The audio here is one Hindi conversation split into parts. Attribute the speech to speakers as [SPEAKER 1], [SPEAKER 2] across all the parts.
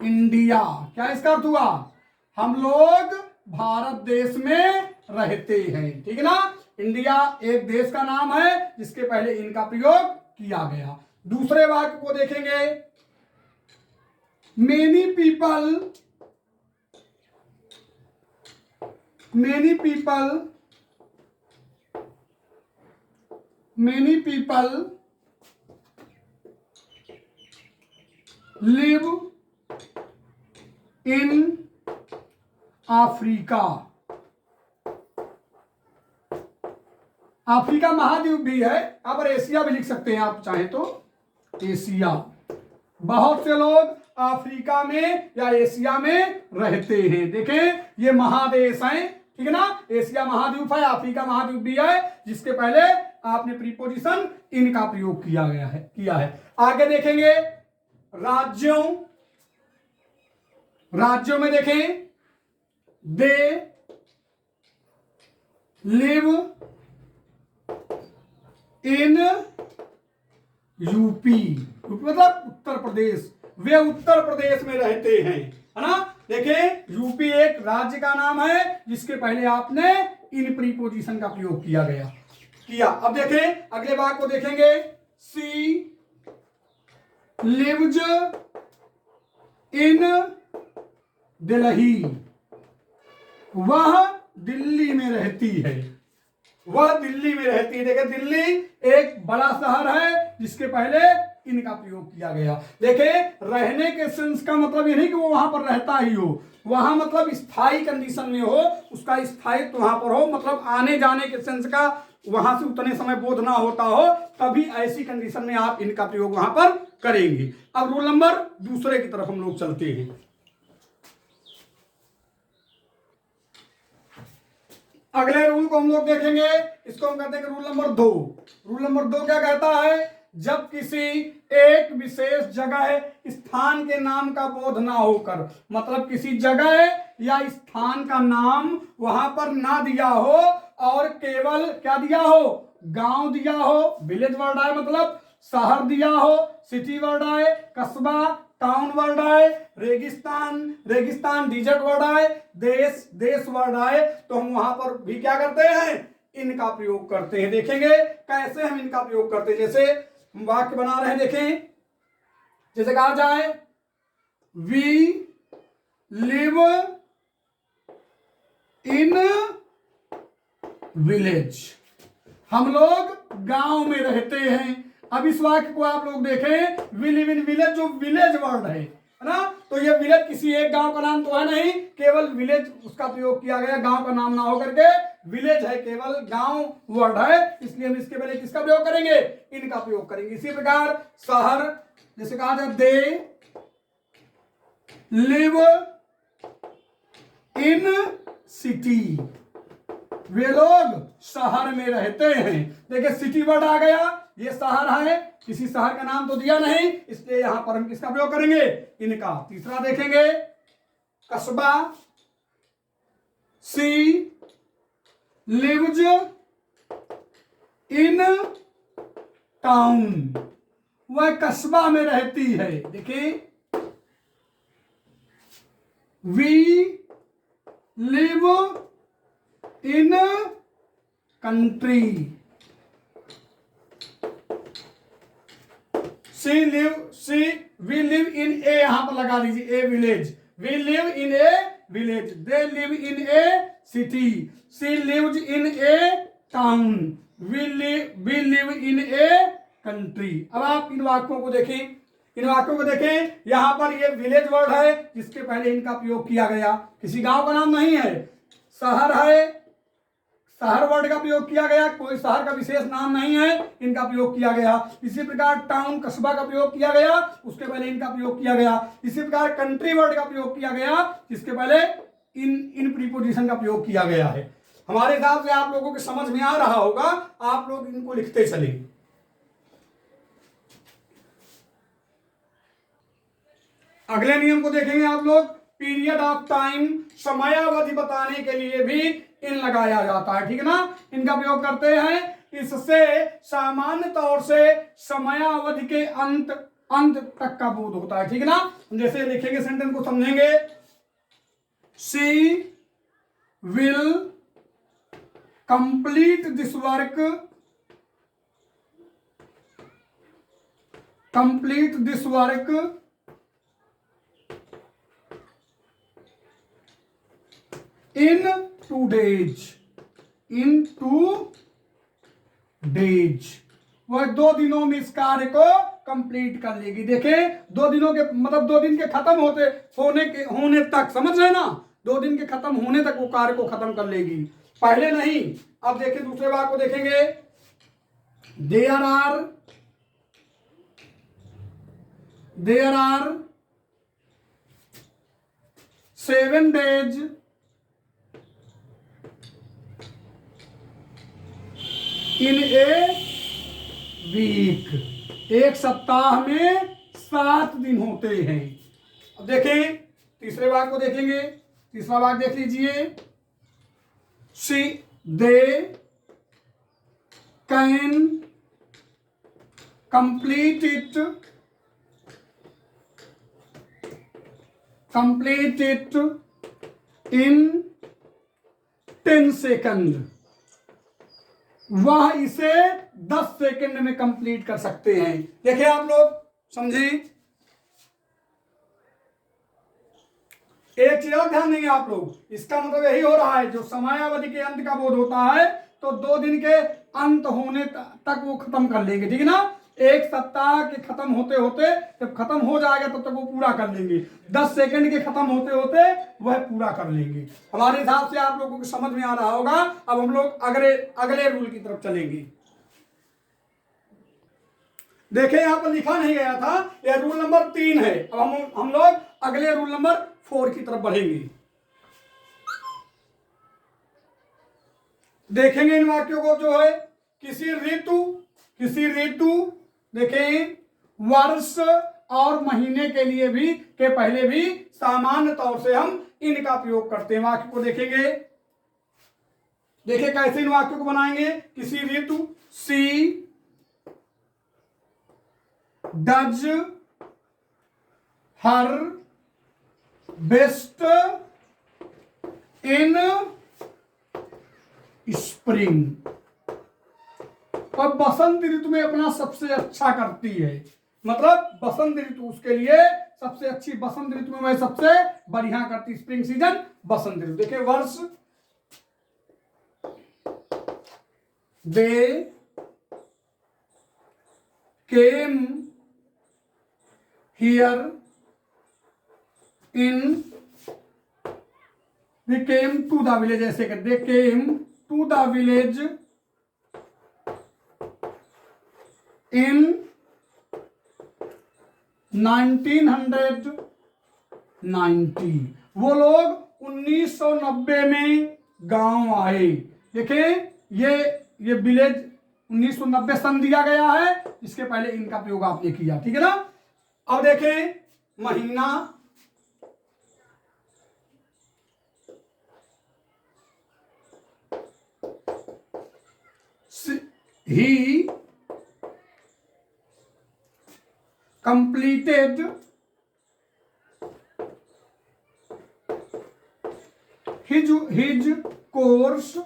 [SPEAKER 1] इंडिया। क्या इसका अर्थ हुआ? हम लोग भारत देश में रहते हैं, ठीक है ना। इंडिया एक देश का नाम है जिसके पहले इनका प्रयोग किया गया। दूसरे वाक्य को देखेंगे, many people live in Africa. Africa महाद्वीप भी है, यहाँ पर एशिया भी लिख सकते हैं आप चाहें तो, एशिया। बहुत से लोग अफ्रीका में या एशिया में रहते हैं। देखें ये महादेश हैं, ठीक है ना। एशिया महाद्वीप है, अफ्रीका महाद्वीप भी है, जिसके पहले आपने प्रीपोजिशन इन का प्रयोग किया है। आगे देखेंगे राज्यों में देखें, दे लिव इन यूपी मतलब उत्तर प्रदेश, वे उत्तर प्रदेश में रहते हैं, है ना। देखें यूपी एक राज्य का नाम है जिसके पहले आपने इन प्रीपोजिशन का प्रयोग किया। अब देखें अगले भाग को देखेंगे, सी लिव्स इन दिल्ली, वह दिल्ली में रहती है, वह दिल्ली में रहती है। देखिए दिल्ली एक बड़ा शहर है जिसके पहले इनका प्रयोग किया गया। देखे रहने के सेंस का मतलब ये नहीं कि वो वहां पर रहता ही हो, वहां मतलब स्थायी कंडीशन में हो, उसका स्थायित्व वहां पर हो, मतलब आने जाने के सेंस का वहां से उतने समय बोध ना होता हो, तभी ऐसी कंडीशन में आप इनका प्रयोग वहां पर करेंगे। अब रूल नंबर दूसरे की तरफ हम लोग चलते हैं। अगले रूल को हम लोग देखेंगे, इसको हम कहते हैं रूल नंबर 2। रूल नंबर 2 क्या कहता है? जब किसी एक विशेष जगह स्थान के नाम का बोध ना होकर, मतलब किसी जगह या स्थान का नाम वहां पर ना दिया हो और केवल क्या दिया हो? गांव दिया हो, विलेज वर्ड आए मतलब शहर दिया हो, सिटी वर्ड आए, कस्बा टाउन वर्ड आए, रेगिस्तान डिजर्ट वर्ड आए, देश वर्ड आए, तो हम वहां पर भी क्या करते हैं? इनका प्रयोग करते हैं। देखेंगे कैसे हम इनका प्रयोग करते हैं। जैसे हम वाक्य बना रहे हैं, देखें जैसे कहा जाए, वी लिव इन विलेज, हम लोग गांव में रहते हैं। अब इस वाक्य को आप लोग देखें, वी लिव इन विलेज, जो विलेज वर्ड है ना, तो ये विलेज किसी एक गांव का नाम तो है नहीं, केवल विलेज उसका प्रयोग किया गया, गांव का नाम ना होकर के विलेज है, केवल गांव वर्ड है, इसलिए हम इसके पहले किसका प्रयोग करेंगे? इनका प्रयोग करेंगे। इसी प्रकार शहर, जैसे कहा जाए, दे लिव इन सिटी, वे लोग शहर में रहते हैं। देखिए सिटी वर्ड आ गया, ये शहर है, किसी शहर का नाम तो दिया नहीं, इसलिए यहां पर हम किसका प्रयोग करेंगे? इनका। तीसरा देखेंगे कस्बा, सी लिव्स इन टाउन, वह कस्बा में रहती है। देखिए we live in country, we live in a, यहां पर लगा दीजिए, a village, we live in a village, they live in a city, she lives in a town, we live in a country. अब आप इन वाक्यों को देखें, यहां पर ये विलेज वर्ड है जिसके पहले इनका प्रयोग किया गया, किसी गांव का नाम नहीं है। शहर है, शहर वर्ड का प्रयोग किया गया, कोई शहर का विशेष नाम नहीं है, इनका प्रयोग किया गया। इसी प्रकार टाउन कस्बा का प्रयोग किया गया, उसके पहले इनका प्रयोग किया गया। इसी प्रकार कंट्री वर्ड का प्रयोग किया गया, जिसके पहले इन प्रीपोजिशन का प्रयोग किया गया है। हमारे हिसाब से आप लोगों के समझ में आ रहा होगा, आप लोग इनको लिखते चले। अगले नियम को देखेंगे आप लोग, पीरियड ऑफ टाइम, समयावधि बताने के लिए भी इन लगाया जाता है, ठीक है ना, इनका प्रयोग करते हैं। इससे सामान्य तौर से समयावधि के अंत अंत तक का बोध होता है, ठीक है ना। जैसे लिखेंगे सेंटेंस को समझेंगे, she will complete this work, complete this work in 2 days, in 2 days, वह 2 दिनों में इस कार्य को कंप्लीट कर लेगी। देखें 2 दिनों के मतलब 2 दिन के खत्म होने तक, समझ रहे ना, 2 दिन के खत्म होने तक वो कार्य को खत्म कर लेगी, पहले नहीं। अब देखिए दूसरे वाक्य को देखेंगे, there are 7 days in a week, एक सप्ताह में 7 दिन होते हैं। अब देखें तीसरे वाक्य को देखेंगे, तीसरा वाक्य देख लीजिए, they can complete it in 10 second, वह इसे 10 सेकंड में कंप्लीट कर सकते हैं। देखिए आप लोग समझे, एक चीज और ध्यान देंगे आप लोग, इसका मतलब यही हो रहा है जो समयावधि के अंत का बोध होता है तो 2 दिन के अंत होने तक वो खत्म कर लेंगे, ठीक है ना। एक सप्ताह के खत्म होते होते जब खत्म हो जाएगा तब तक वो पूरा कर लेंगे, 10 सेकंड के खत्म होते होते वह पूरा कर लेंगे। हमारे हिसाब से आप लोगों को समझ में आ रहा होगा। अब हम लोग अगले रूल की तरफ चलेंगे। देखें यहां पर लिखा नहीं गया था, यह रूल नंबर 3 है। अब हम लोग अगले रूल नंबर 4 की तरफ बढ़ेंगे। देखेंगे इन वाक्यों को जो है, किसी ऋतु देखें वर्ष और महीने के लिए भी के पहले भी सामान्य तौर से हम इनका प्रयोग करते हैं। वाक्य को देखेंगे, देखिए कैसे इन वाक्यों को बनाएंगे। किसी ऋतु, she does her best in spring, और बसंत ऋतु में अपना सबसे अच्छा करती है, मतलब बसंत ऋतु उसके लिए सबसे अच्छी, बसंत ऋतु में वह सबसे बढ़िया करती, स्प्रिंग सीजन बसंत ऋतु। देखिए वर्ष, they came here in, they came to the village, ऐसे कर, they came to the village in 1990, वो लोग 1990 में गांव आए। देखें ये विलेज 1990 सन दिया गया है, इसके पहले इनका प्रयोग आपने किया, ठीक है ना। अब देखें महीना, ही completed his course,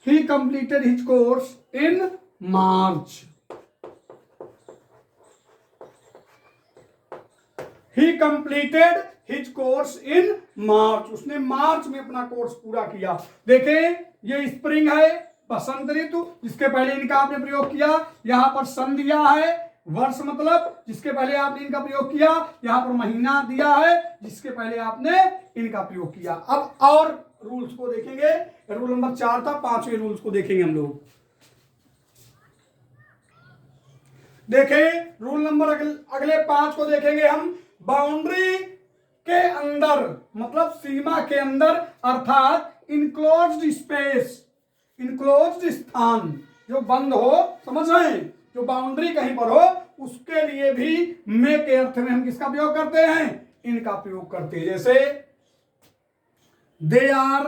[SPEAKER 1] he completed his course in March, he completed his course in March, उसने मार्च में अपना कोर्स पूरा किया। देखें ये स्प्रिंग है, बसंत ऋतु, जिसके पहले इनका आपने प्रयोग किया, यहां पर सन दिया है, वर्ष मतलब जिसके पहले आपने इनका प्रयोग किया, यहां पर महीना दिया है जिसके पहले आपने इनका प्रयोग किया। अब और रूल्स को देखेंगे, रूल नंबर 4 था, 5वें रूल्स को देखेंगे हम लोग। देखें रूल नंबर अगले 5 को देखेंगे हम। बाउंड्री के अंदर मतलब सीमा के अंदर, अर्थात इनक्लोज्ड स्पेस, इनक्लोज्ड स्थान जो बंद हो, समझ रहे हैं, जो बाउंड्री कहीं पर हो, उसके लिए भी मे के अर्थ में हम किसका प्रयोग करते हैं, इनका प्रयोग करते हैं। जैसे they are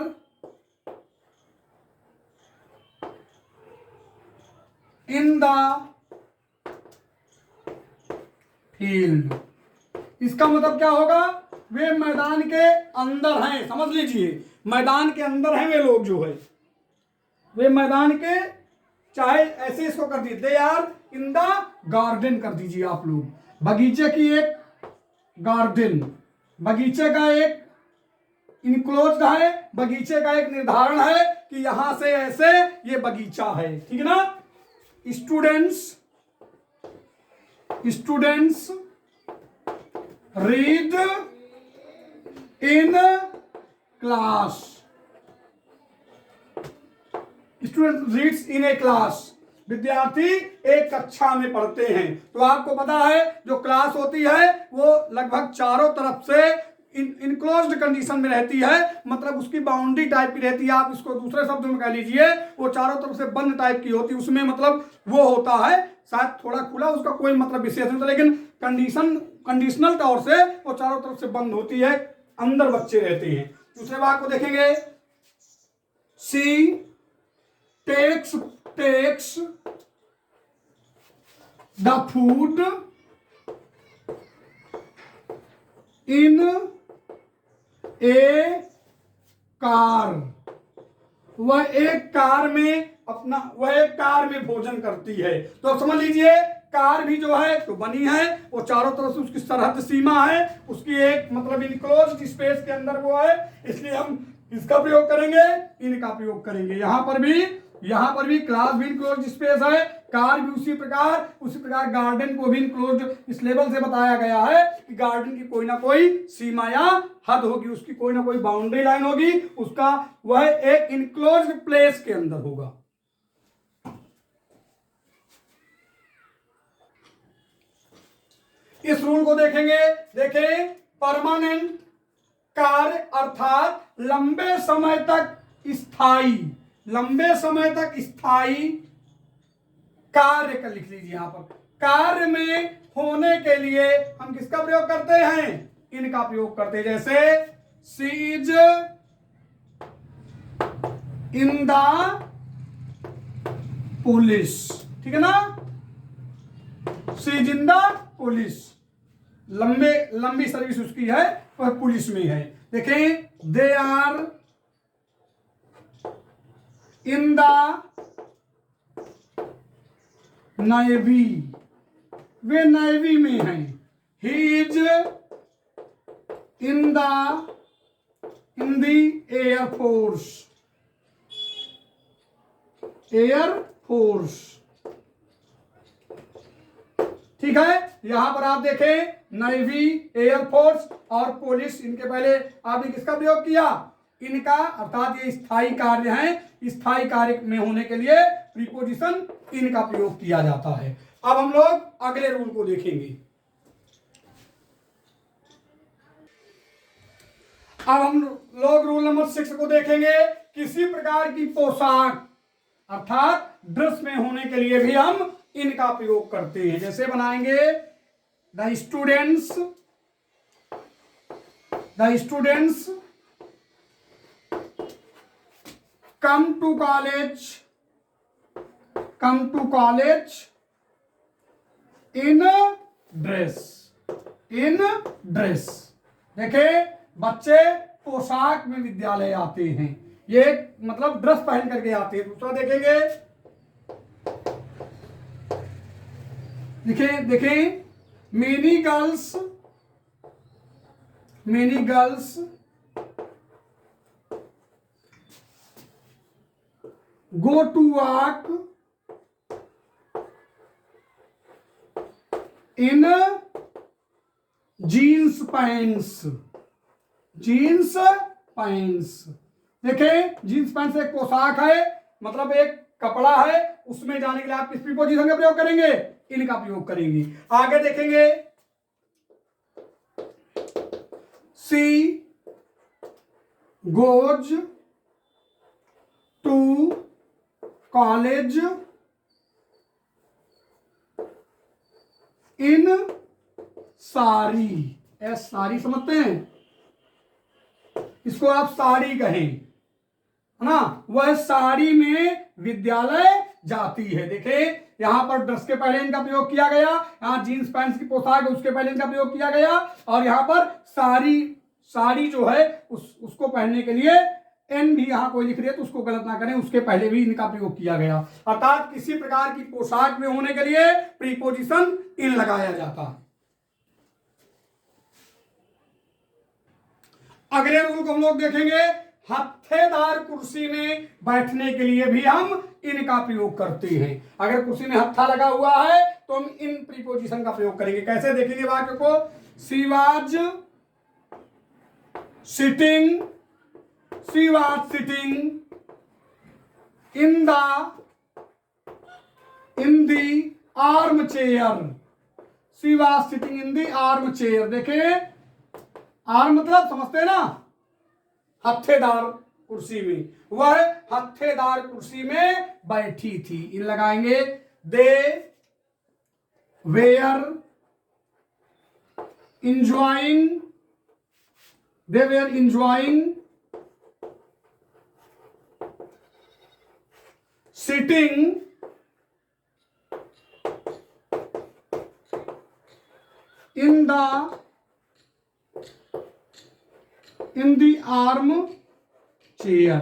[SPEAKER 1] in the field. इसका मतलब क्या होगा, वे मैदान के अंदर हैं, समझ लीजिए मैदान के अंदर हैं वे लोग जो है, वे मैदान के, चाहे ऐसे इसको कर दीजिए, they are in the garden कर दीजिए आप लोग, बगीचे की एक गार्डन, बगीचे का एक इनक्लोज्ड है, बगीचे का एक निर्धारण है कि यहां से ऐसे ये बगीचा है, ठीक है ना। Students read in class, student reads in A class, विद्यार्थी एक कक्षा में पढ़ते हैं। तो आपको पता है जो क्लास होती है वो लगभग चारों तरफ से इनक्लोज्ड कंडीशन में रहती है, मतलब उसकी बाउंड्री टाइप की रहती है, आप इसको दूसरे शब्द में कह लीजिए वो चारों तरफ से बंद टाइप की होती है, उसमें मतलब वो होता है शायद थोड़ा खुला, उसका कोई मतलब विशेष नहीं होता, लेकिन कंडीशनल तौर से वो चारों तरफ से बंद होती है, अंदर बच्चे रहते हैं। दूसरे भाग को देखेंगे, she takes the food in a car, वह एक कार में भोजन करती है। तो अब समझ लीजिए कार भी जो है तो बनी है, वो चारों तरफ से उसकी सरहद सीमा है, उसकी एक मतलब इनक्लोज्ड स्पेस के अंदर वो है, इसलिए हम इसका प्रयोग करेंगे, इनका प्रयोग करेंगे। यहां पर भी क्लास भी इनक्लोज्ड स्पेस है, कार भी उसी प्रकार गार्डन को भी इनक्लोज्ड इस लेवल से बताया गया है कि गार्डन की कोई ना कोई सीमा या हद होगी, उसकी कोई ना कोई बाउंड्री लाइन होगी, उसका वह एक इनक्लोज्ड प्लेस के अंदर होगा। इस रूल को देखेंगे, देखें परमानेंट कार्य अर्थात लंबे समय तक स्थायी कार्य का लिख लीजिए, यहां पर कार्य में होने के लिए हम किसका प्रयोग करते हैं, इनका प्रयोग करते हैं। जैसे she is in the police, ठीक है ना, she is in the police, लंबी सर्विस उसकी है, वह पुलिस में है। देखें, they are in the navy, वे नेवी में हैं। He is in the air force, ठीक है। यहां पर आप देखें नेवी, एयरफोर्स और पुलिस, इनके पहले आपने किसका प्रयोग किया, इनका, अर्थात ये स्थायी कार्य हैं, स्थायी कार्य में होने के लिए प्रीपोजिशन इनका प्रयोग किया जाता है। अब हम लोग अगले रूल को देखेंगे। अब हम लोग रूल नंबर 6 को देखेंगे। किसी प्रकार की पोशाक अर्थात ड्रेस में होने के लिए भी हम इनका प्रयोग करते हैं। जैसे बनाएंगे, the students come to college in dress। देखे, बच्चे पोशाक में विद्यालय आते हैं, ये मतलब ड्रेस पहन करके आते हैं। दूसरा देखेंगे, देखें many girls go to work in jeans pants. देखें, जीन्स पैंट्स एक पोशाक है, मतलब एक कपड़ा है, उसमें जाने के लिए आप किस प्रीपोजिशन का प्रयोग करेंगे, इनका प्रयोग करेंगे। आगे देखेंगे, she goes to college in sari, sari समझते हैं, इसको आप साड़ी कहें, है ना, वह साड़ी में विद्यालय जाती है। देखें यहाँ पर ड्रेस के पहले इनका प्रयोग किया गया, यहाँ जीन्स पैंट्स की पोशाक उसके पहले इनका प्रयोग किया गया, और यहाँ पर साड़ी जो है उसको पहनने के लिए एन भी यहाँ कोई लिख रही है तो उसको गलत ना करें, उसके पहले भी इनका प्रयोग किया गया। अर्थात किसी प्रकार की पोशाक में होने के लिए प्रीपोजिशन इन लगाया जाता है। अगले रूल को हम लोग देखेंगे, हत्थेदार कुर्सी में बैठने के लिए भी हम इनका प्रयोग करते हैं। अगर कुर्सी में हत्था लगा हुआ है तो हम इन प्रीपोजिशन का प्रयोग करेंगे। कैसे देखेंगे वाक्य को, she was sitting in the arm chair. She was sitting in the arm chair. देखें, आर्म मतलब समझते हैं ना, हत्थेदार कुर्सी में, वह हत्थेदार कुर्सी में बैठी थी। इन लगाएंगे, दे where enjoying sitting in the arm chair।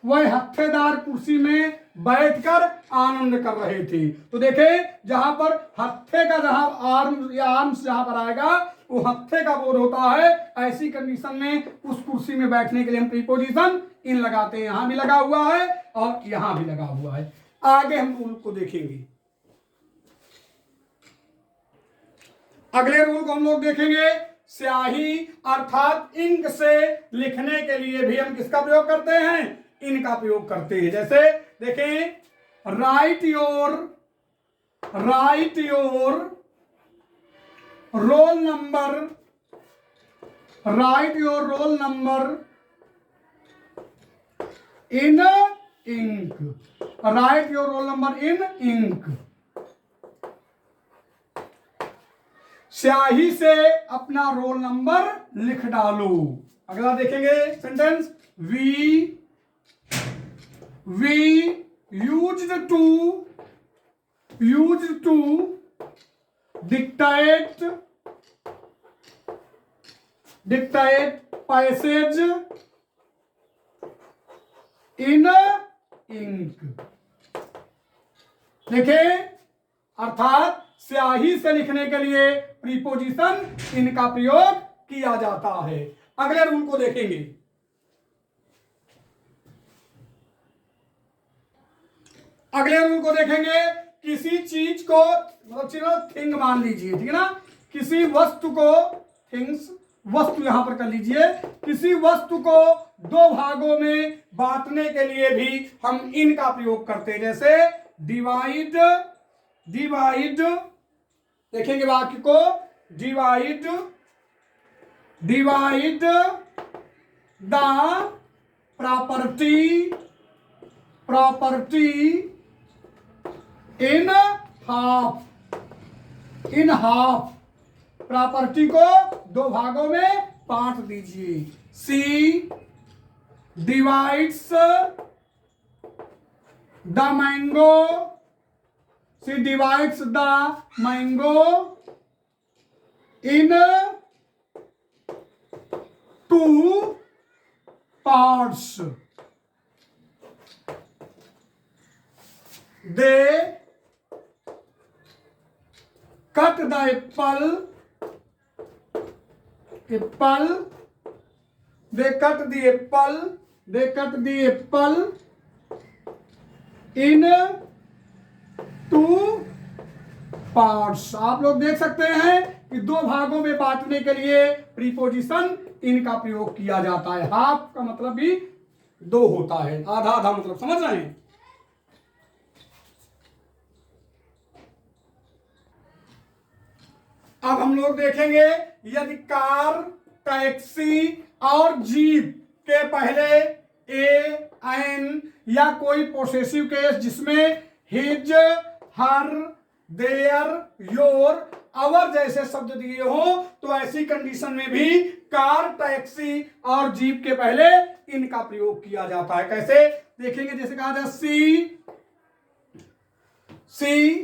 [SPEAKER 1] वह हत्थेदार कुर्सी में बैठकर आनंद कर रहे थे। तो देखें, जहां पर हत्थे का जहां आर्म्स जहां पर आएगा वो हत्थे का बोध होता है। ऐसी कंडीशन में उस कुर्सी में बैठने के लिए हम प्रीपोजिशन इन लगाते हैं। यहां भी लगा हुआ है और यहां भी लगा हुआ है। आगे हम रूल को देखेंगे। अगले रूल को हम लोग देखेंगे, स्याही अर्थात इंक से लिखने के लिए भी हम किसका प्रयोग करते हैं, इनका प्रयोग करते हैं। जैसे देखें, write your roll number in ink. स्याही से अपना रोल नंबर लिख डालो। अगला देखेंगे sentence, we used to dictate passage in ink। देखें, अर्थात स्याही से लिखने के लिए प्रीपोजिशन इनका प्रयोग किया जाता है। अगले रूल को देखेंगे। अगले रूल को देखेंगे, किसी चीज को मतलब थिंग मान लीजिए, ठीक है ना, किसी वस्तु को, थिंग्स वस्तु यहां पर कर लीजिए, किसी वस्तु को दो भागों में बांटने के लिए भी हम इनका प्रयोग करते हैं। जैसे डिवाइड देखेंगे वाक्य को, divide the property in half. Property को दो भागों में बांट दीजिए। She divides the mango in 2 parts। They cut the apple in 2 parts। आप लोग देख सकते हैं कि दो भागों में बांटने के लिए प्रीपोजिशन इनका प्रयोग किया जाता है। हाफ का मतलब भी दो होता है, आधा आधा मतलब, समझ रहे हैं। अब हम लोग देखेंगे, यदि कार, टैक्सी और जीप के पहले ए, एन या कोई पोसेसिव केस जिसमें हिज, हर, देयर, योर, अवर जैसे शब्द दिए हो, तो ऐसी कंडीशन में भी कार, टैक्सी और जीप के पहले इनका प्रयोग किया जाता है। कैसे देखेंगे, जैसे कहा जाए, she she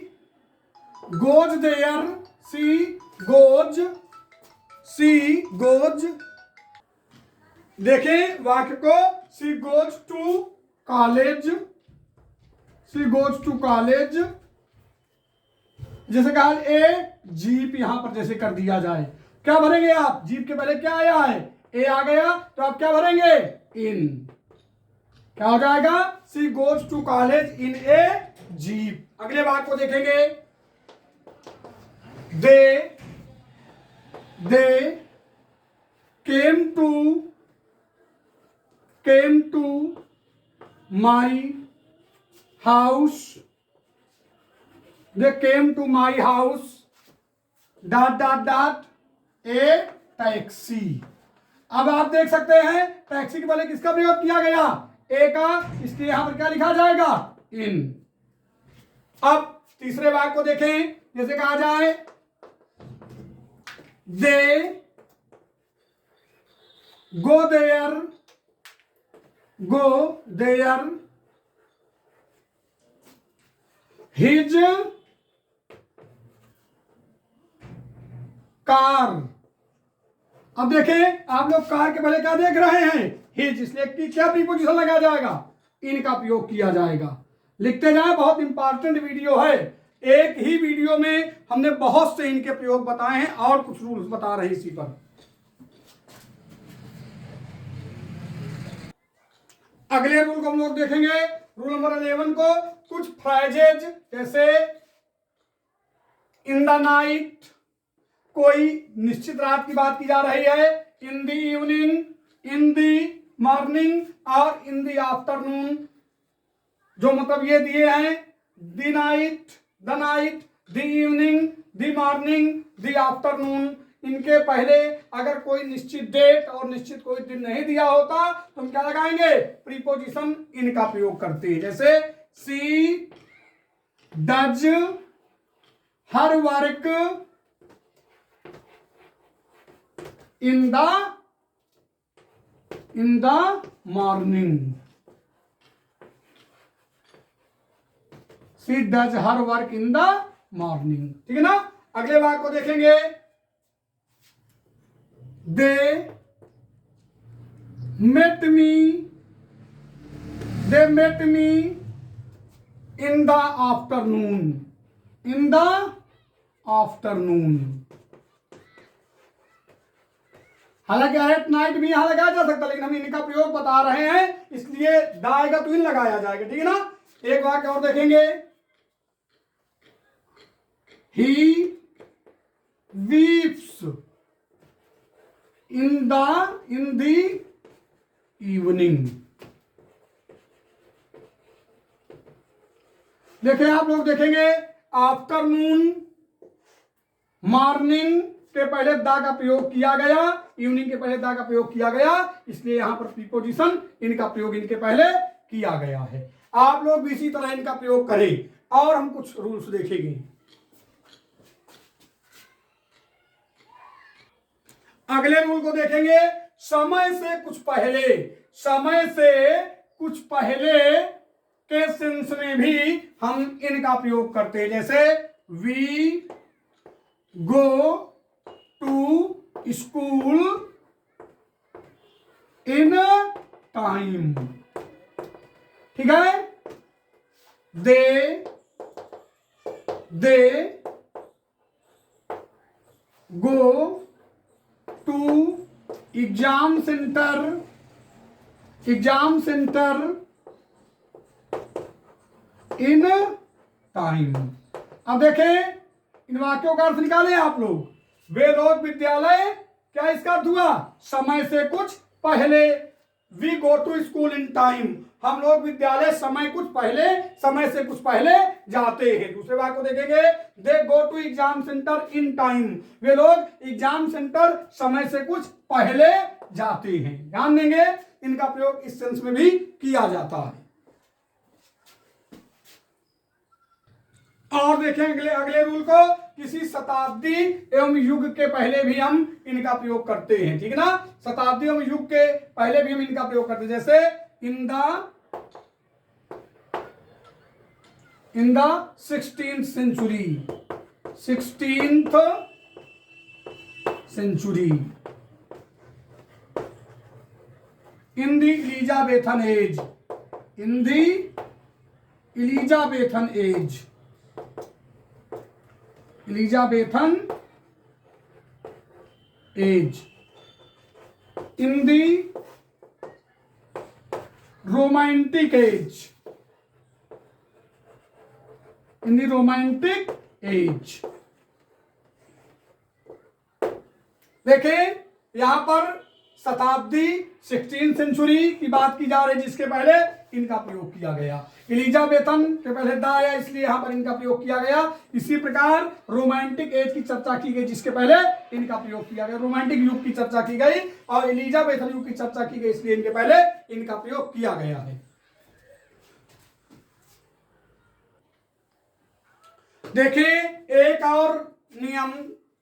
[SPEAKER 1] goes there, she goes, she goes, देखें वाक्य को, she goes to college, she goes to college. जैसे कहा ए जीप, यहां पर जैसे कर दिया जाए, क्या भरेंगे आप, जीप के पहले क्या आया है, ए आ गया, तो आप क्या भरेंगे, इन। क्या हो जाएगा, she goes to college in a jeep. अगले वाक्य को देखेंगे, they came to my house, they came to my house dot dot dot a taxi. अब आप देख सकते हैं टैक्सी के पहले किसका प्रयोग किया गया, ए का, इसलिए यहां पर क्या लिखा जाएगा, इन। अब तीसरे वाक्य को देखें, जैसे कहा जाए दे गो देयर हिज कार। अब देखें आप लोग कार के पहले क्या देख रहे हैं, हिज, इसलिए कि क्या प्रीपोजिशन लगाया जाएगा, इनका प्रयोग किया जाएगा। लिखते जाए, बहुत इंपॉर्टेंट वीडियो है, एक ही वीडियो में हमने बहुत से इनके प्रयोग बताए हैं और कुछ रूल्स बता रहे हैं इसी पर। अगले रूल को हम लोग देखेंगे, रूल नंबर 11 को। कुछ फ्रेजेज जैसे इन द नाइट, कोई निश्चित रात की बात की जा रही है, in the evening, in the morning और इन द आफ्टरनून, जो मतलब ये दिए हैं, the night, the evening, the morning, the afternoon, इनके पहले अगर कोई निश्चित डेट और निश्चित कोई दिन नहीं दिया होता तो हम क्या लगाएंगे, प्रीपोजिशन इनका प्रयोग करते हैं। जैसे she does her work in the morning, she does her work in the morning, ठीक है ना। अगले वाक्य को देखेंगे, they met me in the afternoon, in the afternoon. हालांकि एट नाइट भी यहां लगाया जा सकता, लेकिन हम इनका प्रयोग बता रहे हैं, इसलिए द आएगा तो इन लगाया जाएगा, ठीक है ना। एक वाक्य और देखेंगे, ही वीप्स इन द इवनिंग। देखिए आप लोग देखेंगे, आफ्टरनून, मॉर्निंग के पहले द का प्रयोग किया गया, इवनिंग के पहले द का प्रयोग किया गया, इसलिए यहां पर प्रीपोजिशन इनका प्रयोग इनके पहले किया गया है। आप लोग भी इसी तरह इनका प्रयोग करें और हम कुछ रूल्स देखेंगे। अगले रूल को देखेंगे, समय से कुछ पहले, समय से कुछ पहले के सेंस में भी हम इनका प्रयोग करते हैं। जैसे we go to school in time, ठीक है। They go to exam centre in time. अब देखें इन वाक्यों का अर्थ निकालें आप लोग। वे लोग विद्यालय, क्या इसका अर्थ हुआ, समय से कुछ पहले। We go to school in time, हम लोग विद्यालय समय से कुछ पहले जाते हैं। दूसरे वाक्य को देखेंगे, they go to exam centre in time, वे लोग एग्जाम सेंटर समय से कुछ पहले जाते हैं। ध्यान देंगे इनका प्रयोग इस सेंस में भी किया जाता है। और देखें अगले रूल को, किसी शताब्दी एवं युग के पहले भी हम इनका प्रयोग करते हैं, ठीक है ना। शताब्दी एवं युग के पहले भी हम इनका प्रयोग करते हैं। जैसे in the in the 16th century, 16th century, in the Elizabethan age, in the Elizabethan age, Elizabethan age, in the romantic age, in the romantic age। देखें यहां पर शताब्दी 16th सेंचुरी की बात की जा रही है, जिसके पहले इनका प्रयोग किया गया। एलिजाबेथन के पहले दा आया, इसलिए यहां पर इनका प्रयोग किया गया। इसी प्रकार रोमांटिक एज की चर्चा की गई, जिसके पहले इनका प्रयोग किया गया। रोमांटिक युग की चर्चा की गई और एलिजाबेथन युग की चर्चा की गई, इसलिए इनके पहले इनका प्रयोग किया गया है। देखिए एक और नियम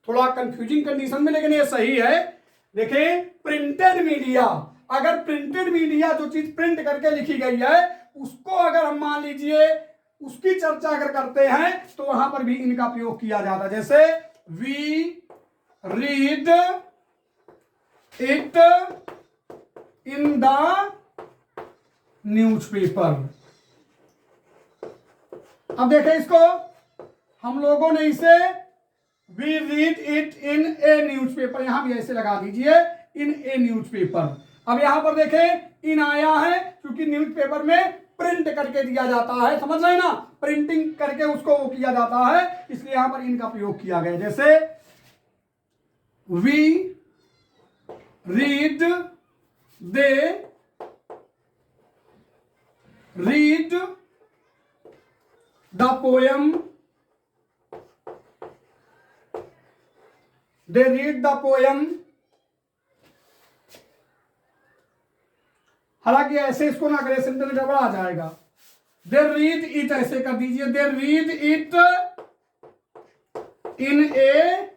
[SPEAKER 1] थोड़ा कंफ्यूजिंग कंडीशन में, लेकिन ये सही है। देखिए प्रिंटेड मीडिया, अगर प्रिंटेड मीडिया जो चीज प्रिंट करके लिखी गई है उसको अगर हम मान लीजिए उसकी चर्चा अगर करते हैं तो वहां पर भी इनका प्रयोग किया जाता है। जैसे we read it in the newspaper. अब देखें इसको, हम लोगों ने इसे we read it in a newspaper, यहां भी ऐसे लगा दीजिए इन ए न्यूज़पेपर। अब यहां पर देखें इन आया है क्योंकि न्यूज़पेपर में प्रिंट करके दिया जाता है, समझ रहे हैं ना, प्रिंटिंग करके उसको वो किया जाता है, इसलिए यहां पर इनका प्रयोग किया गया। जैसे we read, they read the poem, they read the poem. हालांकि ऐसे इसको ना करें, सेंटेंस गड़बड़ा आ जाएगा। दे रीड इट ऐसे कर दीजिए, they read it in a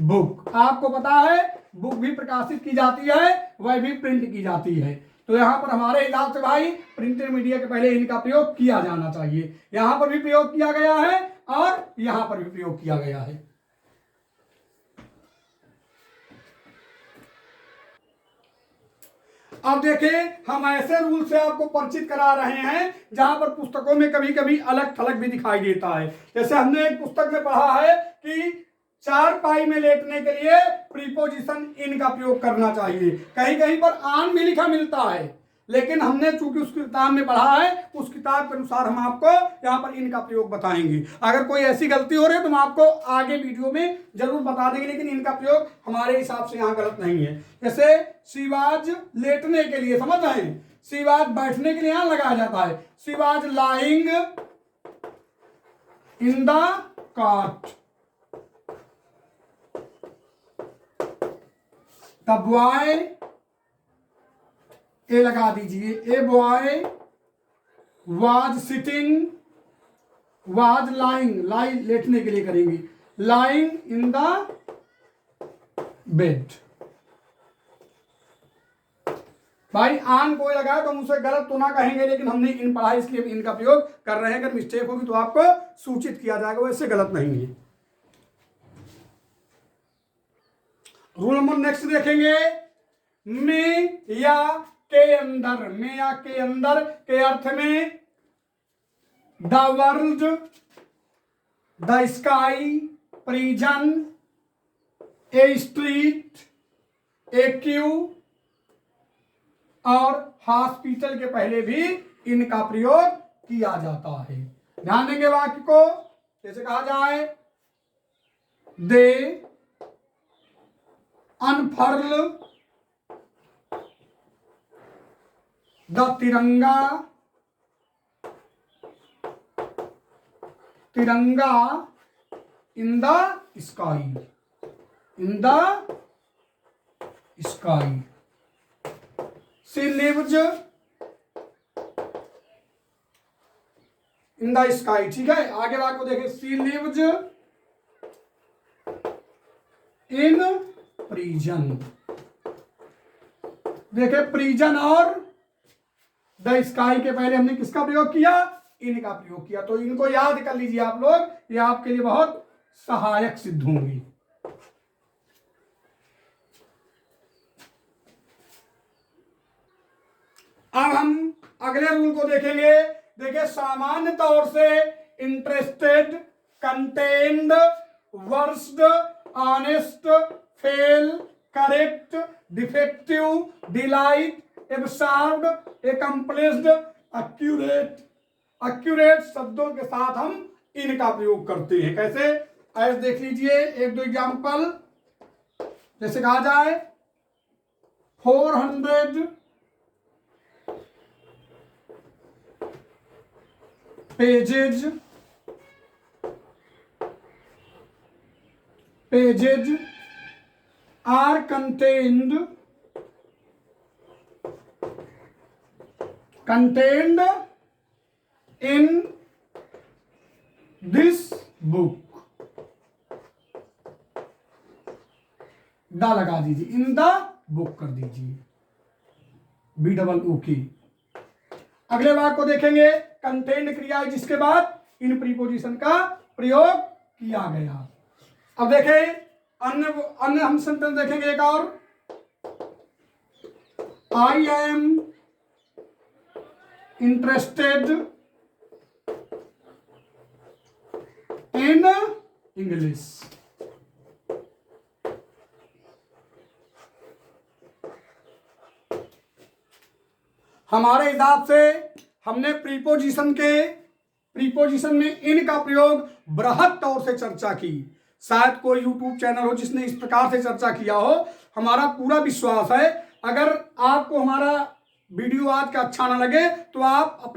[SPEAKER 1] book. आपको पता है बुक भी प्रकाशित की जाती है, वह भी प्रिंट की जाती है। तो यहां पर हमारे हिसाब से भाई प्रिंटेड मीडिया के पहले इनका प्रयोग किया जाना चाहिए। यहां पर भी प्रयोग किया गया है और यहां पर भी प्रयोग किया गया है। अब देखें हम ऐसे रूल से आपको परिचित करा रहे हैं जहां पर पुस्तकों में कभी कभी अलग थलग भी दिखाई देता है। जैसे हमने एक पुस्तक में पढ़ा है कि चारपाई में लेटने के लिए प्रीपोजिशन इन का प्रयोग करना चाहिए। कहीं कहीं पर आन भी लिखा मिलता है, लेकिन हमने चूंकि उस किताब में पढ़ा है, उस किताब के अनुसार हम आपको यहाँ पर इनका प्रयोग बताएंगे। अगर कोई ऐसी गलती हो रही है तो हम आपको आगे वीडियो में जरूर बता देंगे, लेकिन इनका प्रयोग हमारे हिसाब से यहाँ गलत नहीं है। जैसे शिवाज लेटने के लिए, समझ रहे हैं, शिवाज बैठने के लिए यहां लगाया जाता है। She was lying in the cot, the boy, a लगा दीजिए, a boy was sitting, was lying, lie लेटने के लिए करेंगे, लाइंग इन द बेड। भाई आन कोई लगाए तो हम उसे गलत तो ना कहेंगे, लेकिन हमने इन पढ़ा इसलिए इनका प्रयोग कर रहे हैं। अगर मिस्टेक होगी तो आपको सूचित किया जाएगा, वैसे गलत नहीं है। रूल नंबर नेक्स्ट देखेंगे, में या के अंदर, में या के अंदर के अर्थ में the world, the sky, prison, A street, A Q और हॉस्पिटल के पहले भी इनका प्रयोग किया जाता है। ध्यान देंगे वाक्य को, जैसे कहा जाए दे अनफर्ल द तिरंगा, तिरंगा in the sky, in the sky. She lives in the sky, ठीक है। आगे वाक्य को देखें, she lives in prison। देखें प्रिजन और द स्काई के पहले हमने किसका प्रयोग किया, इनका प्रयोग किया। तो इनको याद कर लीजिए आप लोग, ये आपके लिए बहुत सहायक सिद्ध होंगी। अब हम अगले रूल को देखेंगे। देखिए, सामान्य तौर से interested, contained, versed, honest, fail, correct, defective, delight, absurd, accomplished, accurate शब्दों के साथ हम इनका प्रयोग करते हैं। कैसे? ऐसे देख लीजिए, एक दो एग्जाम्पल। जैसे कहा जाए 400 pages are contained in this book। The लगा दीजिए, इन द बुक कर दीजिए, BOOK। अगले वाक्य को देखेंगे, कंटेंट क्रिया है जिसके बाद इन प्रीपोजिशन का प्रयोग किया गया। अब देखें अन्य हम सेंटेंस देखेंगे एक और। I am interested in English. हमारे हिसाब से हमने प्रीपोजिशन में इन का प्रयोग बृहद तौर से चर्चा की। शायद कोई यूट्यूब चैनल हो जिसने इस प्रकार से चर्चा किया हो। हमारा पूरा विश्वास है, अगर आपको हमारा वीडियो आज का अच्छा ना लगे तो आप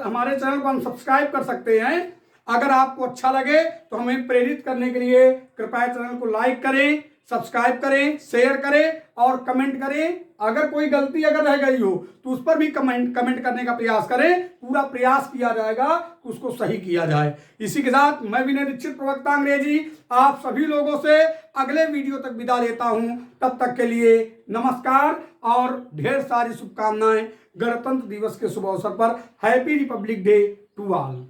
[SPEAKER 1] हमारे चैनल को अनसब्सक्राइब कर सकते हैं। अगर आपको अच्छा लगे तो हमें प्रेरित करने के लिए कृपया चैनल को लाइक करें, सब्सक्राइब करें, शेयर करें और कमेंट करें। अगर कोई गलती अगर रह गई हो तो उस पर भी कमेंट करने का प्रयास करें। पूरा प्रयास किया जाएगा कि उसको सही किया जाए। इसी के साथ मैं विनय दीक्षित, प्रवक्ता अंग्रेजी, आप सभी लोगों से अगले वीडियो तक विदा लेता हूं। तब तक के लिए नमस्कार और ढेर सारी शुभकामनाएं। गणतंत्र दिवस के शुभ अवसर पर happy republic day to all.